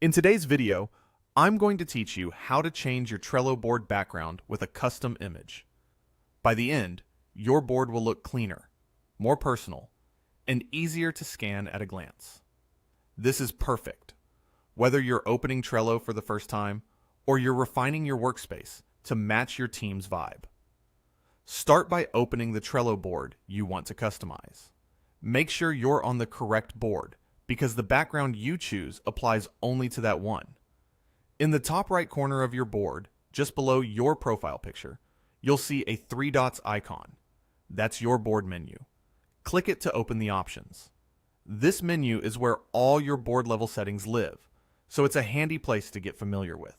In today's video, I'm going to teach you how to change your Trello board background with a custom image. By the end, your board will look cleaner, more personal, and easier to scan at a glance. This is perfect, whether you're opening Trello for the first time or you're refining your workspace to match your team's vibe. Start by opening the Trello board you want to customize. Make sure you're on the correct board, because the background you choose applies only to that one. In the top right corner of your board, just below your profile picture, you'll see a 3 dots icon. That's your board menu. Click it to open the options. This menu is where all your board level settings live, so it's a handy place to get familiar with.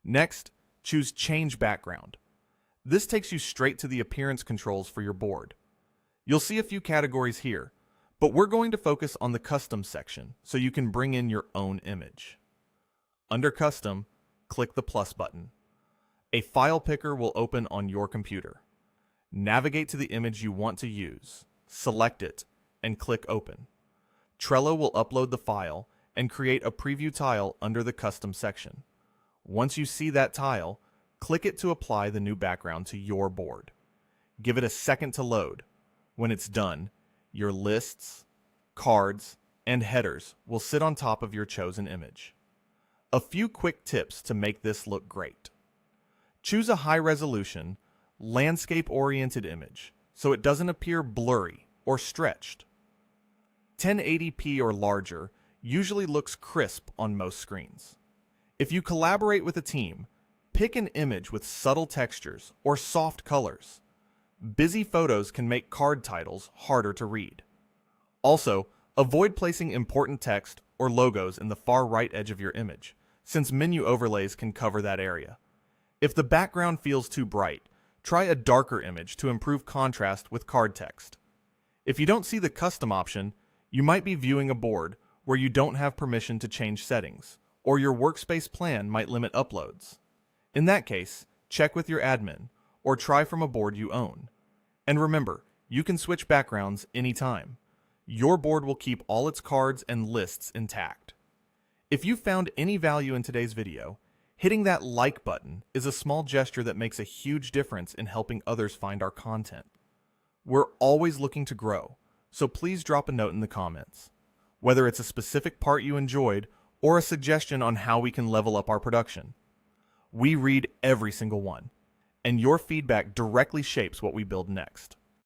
Next, choose Change Background. This takes you straight to the appearance controls for your board. You'll see a few categories here, but we're going to focus on the Custom section so you can bring in your own image. Under Custom, click the plus button. A file picker will open on your computer. Navigate to the image you want to use, select it, and click Open. Trello will upload the file and create a preview tile under the Custom section. Once you see that tile, click it to apply the new background to your board. Give it a second to load. When it's done, your lists, cards, and headers will sit on top of your chosen image. A few quick tips to make this look great. Choose a high-resolution, landscape-oriented image so it doesn't appear blurry or stretched. 1080p or larger usually looks crisp on most screens. If you collaborate with a team, pick an image with subtle textures or soft colors. Busy photos can make card titles harder to read. Also, avoid placing important text or logos in the far right edge of your image, since menu overlays can cover that area. If the background feels too bright, try a darker image to improve contrast with card text. If you don't see the custom option, you might be viewing a board where you don't have permission to change settings, or your workspace plan might limit uploads. In that case, check with your admin, or try from a board you own. And remember, you can switch backgrounds anytime. Your board will keep all its cards and lists intact. If you found any value in today's video, hitting that like button is a small gesture that makes a huge difference in helping others find our content. We're always looking to grow, so please drop a note in the comments. Whether it's a specific part you enjoyed or a suggestion on how we can level up our production. We read every single one, and your feedback directly shapes what we build next.